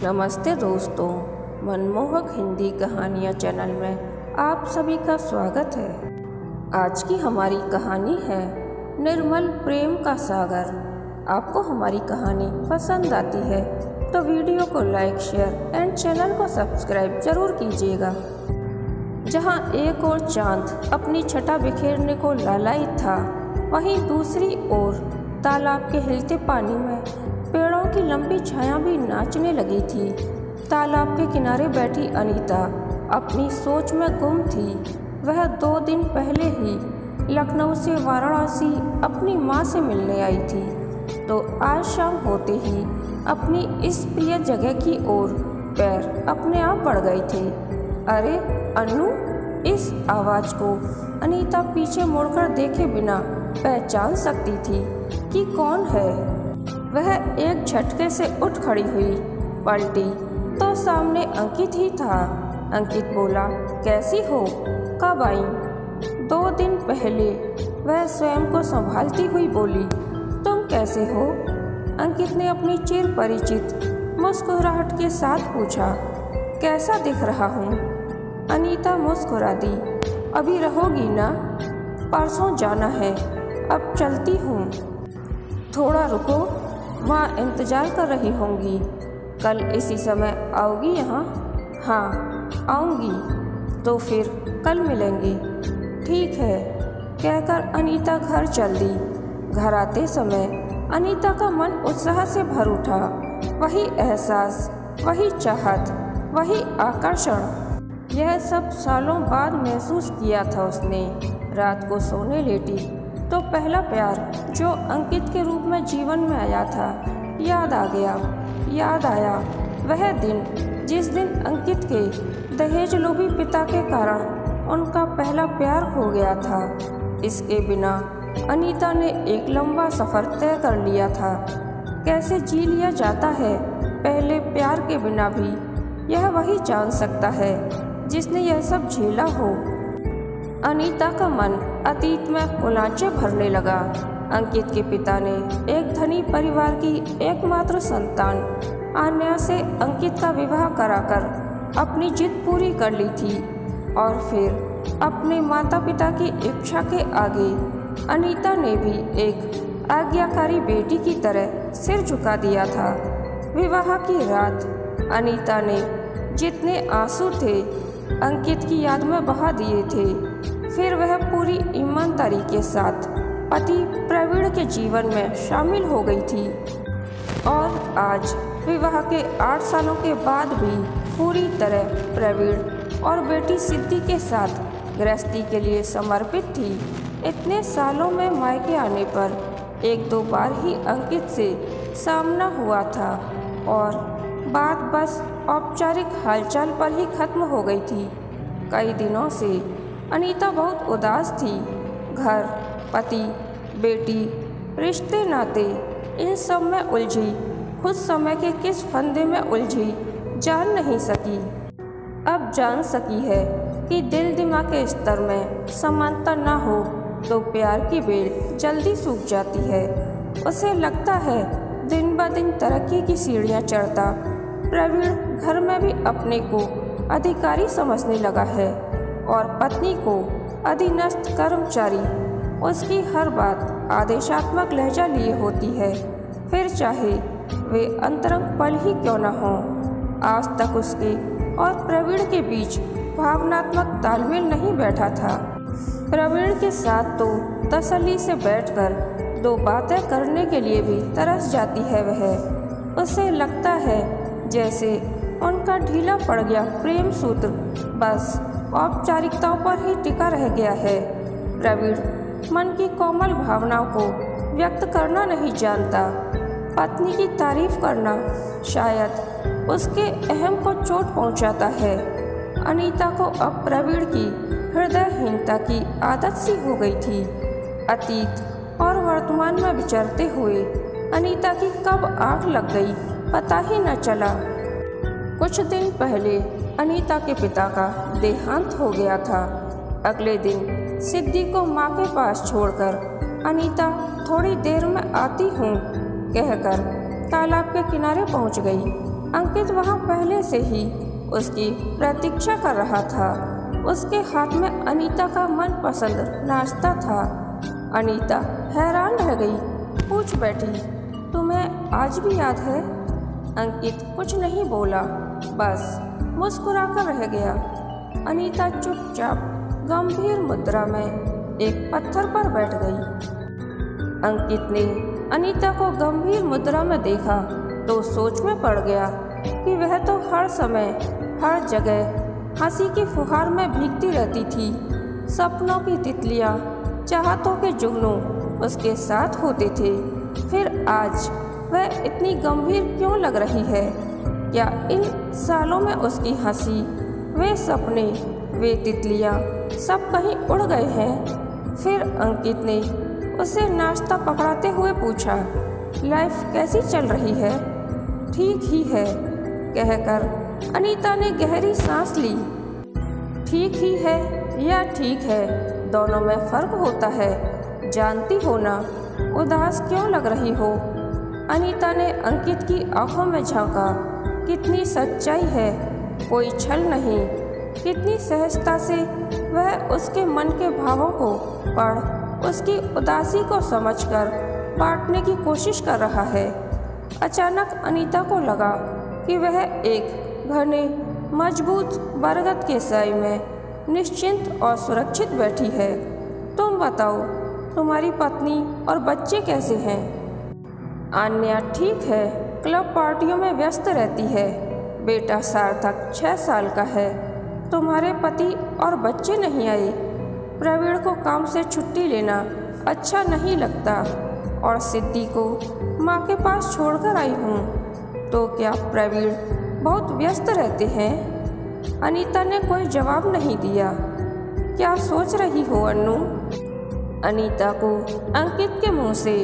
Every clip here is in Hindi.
नमस्ते दोस्तों, मनमोहक हिंदी कहानियाँ चैनल में आप सभी का स्वागत है। आज की हमारी कहानी है निर्मल प्रेम का सागर। आपको हमारी कहानी पसंद आती है तो वीडियो को लाइक, शेयर एंड चैनल को सब्सक्राइब जरूर कीजिएगा। जहाँ एक ओर चांद अपनी छटा बिखेरने को लालायित था, वहीं दूसरी ओर तालाब के हिलते पानी में पेड़ों की लंबी छाया भी नाचने लगी थी। तालाब के किनारे बैठी अनीता अपनी सोच में गुम थी। वह 2 दिन पहले ही लखनऊ से वाराणसी अपनी माँ से मिलने आई थी, तो आज शाम होते ही अपनी इस प्रिय जगह की ओर पैर अपने आप बढ़ गए थे। अरे अनु! इस आवाज़ को अनीता पीछे मुड़कर देखे बिना पहचान सकती थी कि कौन है। वह एक झटके से उठ खड़ी हुई, पलटी तो सामने अंकित ही था। अंकित बोला, कैसी हो, कब आई? 2 दिन पहले वह स्वयं को संभालती हुई बोली, तुम कैसे हो? अंकित ने अपनी चिर परिचित मुस्कुराहट के साथ पूछा, कैसा दिख रहा हूँ? अनीता मुस्कुरा दी, अभी रहोगी ना? परसों जाना है, अब चलती हूँ। थोड़ा रुको, वहाँ इंतज़ार कर रही होंगी। कल इसी समय आओगी यहाँ? हाँ आऊँगी, तो फिर कल मिलेंगे। ठीक है, कहकर अनीता घर चल दी। घर आते समय अनीता का मन उत्साह से भर उठा। वही एहसास, वही चाहत, वही आकर्षण, यह सब सालों बाद महसूस किया था उसने। रात को सोने लेटी तो पहला प्यार जो अंकित के रूप में जीवन में आया था याद आ गया। याद आया वह दिन जिस दिन अंकित के दहेज लोभी पिता के कारण उनका पहला प्यार हो गया था। इसके बिना अनीता ने एक लंबा सफ़र तय कर लिया था। कैसे जी लिया जाता है पहले प्यार के बिना भी, यह वही जान सकता है जिसने यह सब झेला हो। अनीता का मन अतीत में कुलांचे भरने लगा। अंकित के पिता ने एक धनी परिवार की एकमात्र संतान आन्या से अंकित का विवाह कराकर अपनी जिद पूरी कर ली थी, और फिर अपने माता पिता की इच्छा के आगे अनीता ने भी एक आज्ञाकारी बेटी की तरह सिर झुका दिया था। विवाह की रात अनीता ने जितने आंसू थे अंकित की याद में बहा दिए थे। फिर वह पूरी ईमानदारी के साथ पति प्रवीण के जीवन में शामिल हो गई थी, और आज विवाह के 8 सालों के बाद भी पूरी तरह प्रवीण और बेटी सिद्धि के साथ गृहस्थी के लिए समर्पित थी। इतने सालों में मायके आने पर 1-2 बार ही अंकित से सामना हुआ था, और बात बस औपचारिक हालचाल पर ही खत्म हो गई थी। कई दिनों से अनीता बहुत उदास थी। घर, पति, बेटी, रिश्ते नाते, इन सब में उलझी, खुद समय के किस फंदे में उलझी जान नहीं सकी। अब जान सकी है कि दिल दिमाग के स्तर में समानता ना हो तो प्यार की बेल जल्दी सूख जाती है। उसे लगता है दिन ब दिन तरक्की की सीढ़ियाँ चढ़ता प्रवीण घर में भी अपने को अधिकारी समझने लगा है, और पत्नी को अधीनस्थ कर्मचारी। उसकी हर बात आदेशात्मक लहजा लिए होती है, फिर चाहे वे अंतरंग पल ही क्यों न हों। आज तक उसके और प्रवीण के बीच भावनात्मक तालमेल नहीं बैठा था। प्रवीण के साथ तो तसल्ली से बैठकर 2 बातें करने के लिए भी तरस जाती है वह। उसे लगता है जैसे उनका ढीला पड़ गया प्रेम सूत्र बस औपचारिकताओं पर ही टिका रह गया है। प्रवीण मन की कोमल भावनाओं को व्यक्त करना नहीं जानता। पत्नी की तारीफ करना शायद उसके अहम को चोट पहुंचाता है। अनीता को अब प्रवीण की हृदयहीनता की आदत सी हो गई थी। अतीत और वर्तमान में विचरते हुए अनीता की कब आँख लग गई पता ही न चला। कुछ दिन पहले अनीता के पिता का देहांत हो गया था। अगले दिन सिद्धि को माँ के पास छोड़कर अनीता थोड़ी देर में आती हूँ कहकर तालाब के किनारे पहुँच गई। अंकित वहाँ सुबह से ही उसकी प्रतीक्षा कर रहा था। उसके हाथ में अनीता का मनपसंद नाश्ता था। अनीता हैरान रह गई, पूछ बैठी, तुम्हें आज भी याद है? अंकित कुछ नहीं बोला, बस मुस्कुराकर रह गया। अनीता चुपचाप गंभीर मुद्रा में एक पत्थर पर बैठ गई। अंकित ने अनीता को गंभीर मुद्रा में देखा तो सोच में पड़ गया कि वह तो हर समय हर जगह हंसी की फुहार में भीगती रहती थी। सपनों की तितलियां, चाहतों के जुगनू उसके साथ होते थे, फिर आज वह इतनी गंभीर क्यों लग रही है? क्या इन सालों में उसकी हंसी, वे सपने, वे तितलियां सब कहीं उड़ गए हैं? फिर अंकित ने उसे नाश्ता पकड़ाते हुए पूछा, लाइफ कैसी चल रही है? ठीक ही है, कहकर अनीता ने गहरी सांस ली। ठीक ही है या ठीक है, दोनों में फर्क होता है, जानती हो ना। उदास क्यों लग रही हो? अनीता ने अंकित की आंखों में झांका। कितनी सच्चाई है, कोई छल नहीं। कितनी सहजता से वह उसके मन के भावों को पढ़ उसकी उदासी को समझकर बांटने की कोशिश कर रहा है। अचानक अनीता को लगा कि वह एक घने मजबूत बरगद के साए में निश्चिंत और सुरक्षित बैठी है। तुम बताओ, तुम्हारी पत्नी और बच्चे कैसे हैं? आन्या ठीक है, क्लब पार्टियों में व्यस्त रहती है। बेटा सार्थक 6 साल का है। तुम्हारे पति और बच्चे नहीं आए? प्रवीण को काम से छुट्टी लेना अच्छा नहीं लगता और सिद्धि को माँ के पास छोड़कर आई हूँ। तो क्या प्रवीण बहुत व्यस्त रहते हैं? अनीता ने कोई जवाब नहीं दिया। क्या सोच रही हो अनु? अनीता को अंकित के मुंह से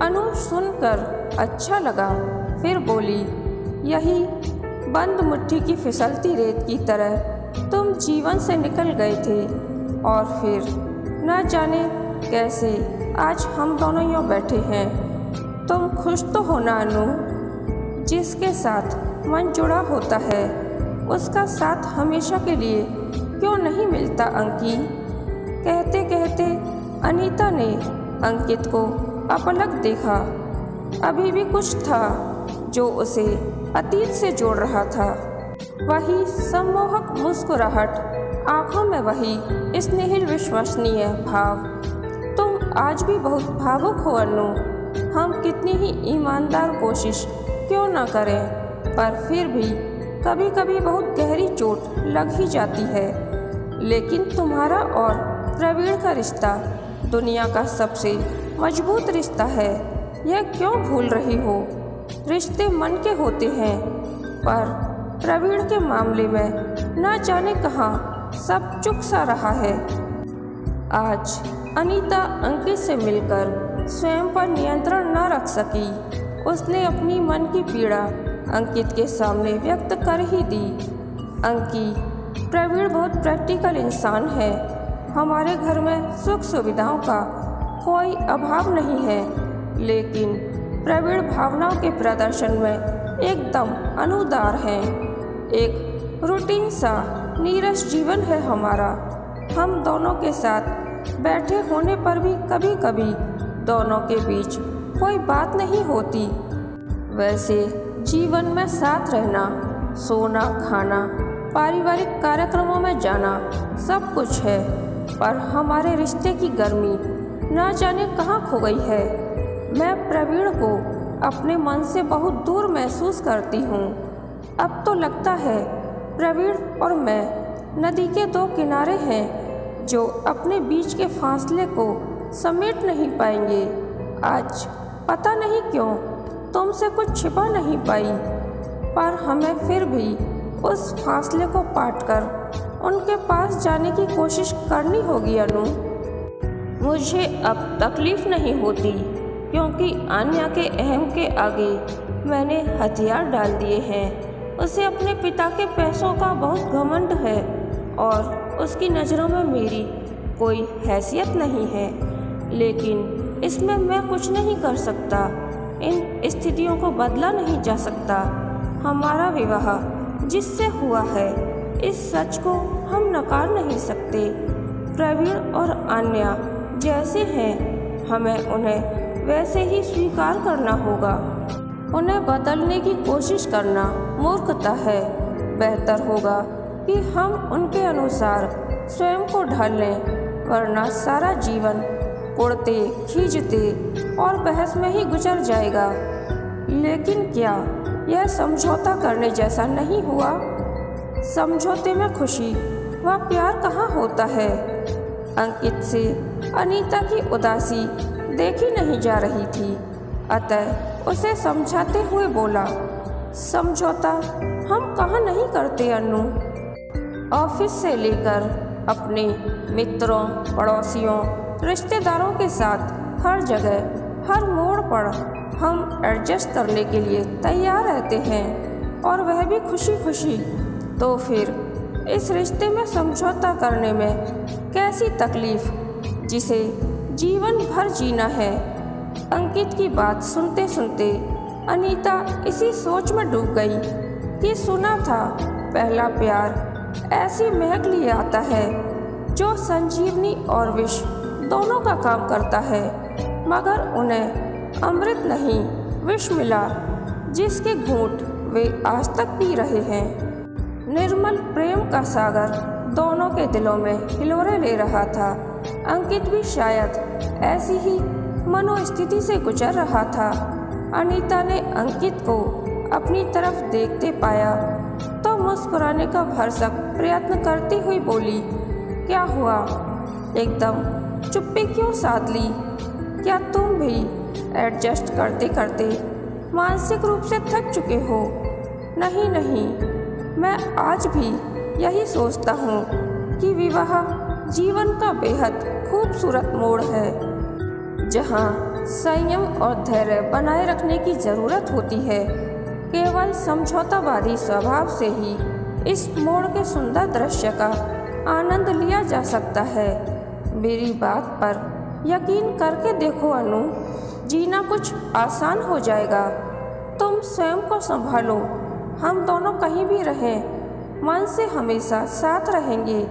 अनु सुनकर अच्छा लगा, फिर बोली, यही बंद मुट्ठी की फिसलती रेत की तरह तुम जीवन से निकल गए थे और फिर न जाने कैसे आज हम दोनों यूँ बैठे हैं। तुम खुश तो हो ना अनु? जिसके साथ मन जुड़ा होता है उसका साथ हमेशा के लिए क्यों नहीं मिलता अंकी? कहते कहते अनीता ने अंकित को अपलक देखा। अभी भी कुछ था जो उसे अतीत से जोड़ रहा था। वही सम्मोहक मुस्कुराहट, आंखों में वही स्नेहिल विश्वसनीय भाव। तुम आज भी बहुत भावुक हो अनु। हम कितनी ही ईमानदार कोशिश क्यों ना करें, पर फिर भी कभी कभी बहुत गहरी चोट लग ही जाती है। लेकिन तुम्हारा और प्रवीण का रिश्ता दुनिया का सबसे मजबूत रिश्ता है, यह क्यों भूल रही हो? रिश्ते मन के होते हैं, पर प्रवीण के मामले में न जाने कहाँ सब चुप सा रहा है। आज अनीता अंकित से मिलकर स्वयं पर नियंत्रण न रख सकी। उसने अपनी मन की पीड़ा अंकित के सामने व्यक्त कर ही दी। अंकी, प्रवीण बहुत प्रैक्टिकल इंसान है। हमारे घर में सुख सुविधाओं का कोई अभाव नहीं है, लेकिन प्रवीण भावनाओं के प्रदर्शन में एकदम अनुदार हैं। एक रूटीन सा नीरस जीवन है हमारा। हम दोनों के साथ बैठे होने पर भी कभी कभी दोनों के बीच कोई बात नहीं होती। वैसे जीवन में साथ रहना, सोना, खाना, पारिवारिक कार्यक्रमों में जाना सब कुछ है, पर हमारे रिश्ते की गर्मी न जाने कहाँ खो गई है। मैं प्रवीण को अपने मन से बहुत दूर महसूस करती हूँ। अब तो लगता है प्रवीण और मैं नदी के 2 किनारे हैं जो अपने बीच के फासले को समेट नहीं पाएंगे। आज पता नहीं क्यों तुमसे कुछ छिपा नहीं पाई, पर हमें फिर भी उस फासले को पाटकर उनके पास जाने की कोशिश करनी होगी अनु। मुझे अब तकलीफ़ नहीं होती, क्योंकि आन्या के अहम के आगे मैंने हथियार डाल दिए हैं। उसे अपने पिता के पैसों का बहुत घमंड है और उसकी नज़रों में मेरी कोई हैसियत नहीं है, लेकिन इसमें मैं कुछ नहीं कर सकता। इन स्थितियों को बदला नहीं जा सकता। हमारा विवाह जिससे हुआ है, इस सच को हम नकार नहीं सकते। प्रवीण और अन्य जैसे हैं, हमें उन्हें वैसे ही स्वीकार करना होगा। उन्हें बदलने की कोशिश करना मूर्खता है। बेहतर होगा कि हम उनके अनुसार स्वयं को ढाल लें, वरना सारा जीवन उड़ते खींचते और बहस में ही गुजर जाएगा। लेकिन क्या यह समझौता करने जैसा नहीं हुआ? समझौते में खुशी व प्यार कहाँ होता है? अंकित से अनीता की उदासी देखी नहीं जा रही थी, अतः उसे समझाते हुए बोला, समझौता हम कहाँ नहीं करते अनु। ऑफिस से लेकर अपने मित्रों, पड़ोसियों, रिश्तेदारों के साथ हर जगह, हर मोड़ पर हम एडजस्ट करने के लिए तैयार रहते हैं, और वह भी खुशी खुशी। तो फिर इस रिश्ते में समझौता करने में कैसी तकलीफ, जिसे जीवन भर जीना है। अंकित की बात सुनते सुनते अनीता इसी सोच में डूब गई कि सुना था पहला प्यार ऐसी महक लिए आता है जो संजीवनी और विष दोनों का काम करता है, मगर उन्हें अमृत नहीं विष मिला, जिसके घूंट वे आज तक पी रहे हैं। निर्मल प्रेम का सागर दोनों के दिलों में हिलोरे ले रहा था। अंकित भी शायद ऐसी ही मनोस्थिति से गुजर रहा था। अनीता ने अंकित को अपनी तरफ देखते पाया तो मुस्कुराने का भरसक प्रयत्न करती हुई बोली, क्या हुआ? एकदम चुप्पी क्यों साध ली? क्या तुम भी एडजस्ट करते करते मानसिक रूप से थक चुके हो? नहीं नहीं, मैं आज भी यही सोचता हूँ कि विवाह जीवन का बेहद खूबसूरत मोड़ है, जहाँ संयम और धैर्य बनाए रखने की ज़रूरत होती है। केवल समझौतावादी स्वभाव से ही इस मोड़ के सुंदर दृश्य का आनंद लिया जा सकता है। मेरी बात पर यकीन करके देखो अनु, जीना कुछ आसान हो जाएगा। तुम स्वयं को संभालो, हम दोनों कहीं भी रहें, मन से हमेशा साथ रहेंगे।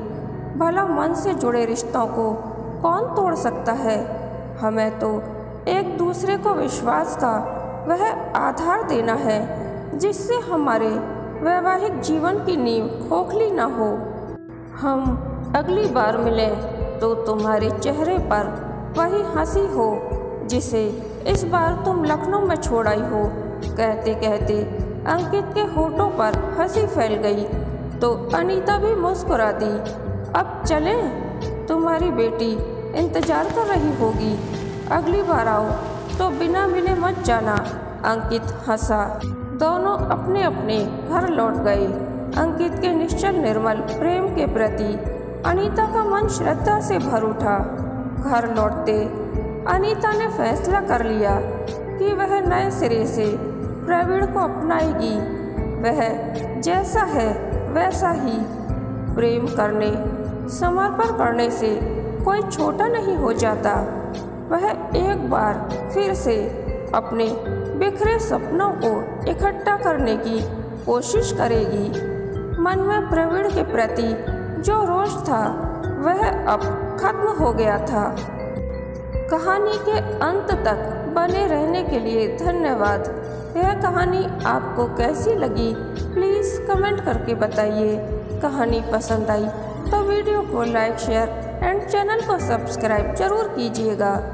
भला मन से जुड़े रिश्तों को कौन तोड़ सकता है? हमें तो एक दूसरे को विश्वास का वह आधार देना है जिससे हमारे वैवाहिक जीवन की नींव खोखली न हो। हम अगली बार मिलें तो तुम्हारे चेहरे पर वही हंसी हो जिसे इस बार तुम लखनऊ में छोड़ आई हो। कहते कहते अंकित के होठों पर हंसी फैल गई तो अनीता भी मुस्कुरा दी। अब चलें, तुम्हारी बेटी इंतजार कर रही होगी। अगली बार आओ तो बिना मिले मत जाना। अंकित हंसा। दोनों अपने अपने घर लौट गए। अंकित के निश्चल निर्मल प्रेम के प्रति अनीता का मन श्रद्धा से भर उठा। घर लौटते अनीता ने फैसला कर लिया कि वह नए सिरे से प्रवीण को अपनाएगी। वह जैसा है वैसा ही। प्रेम करने, समर्पण करने से कोई छोटा नहीं हो जाता। वह एक बार फिर से अपने बिखरे सपनों को इकट्ठा करने की कोशिश करेगी। मन में प्रवीण के प्रति जो रोष था वह अब खत्म हो गया था। कहानी के अंत तक बने रहने के लिए धन्यवाद। यह कहानी आपको कैसी लगी प्लीज़ कमेंट करके बताइए। कहानी पसंद आई तो वीडियो को लाइक, शेयर एंड चैनल को सब्सक्राइब जरूर कीजिएगा।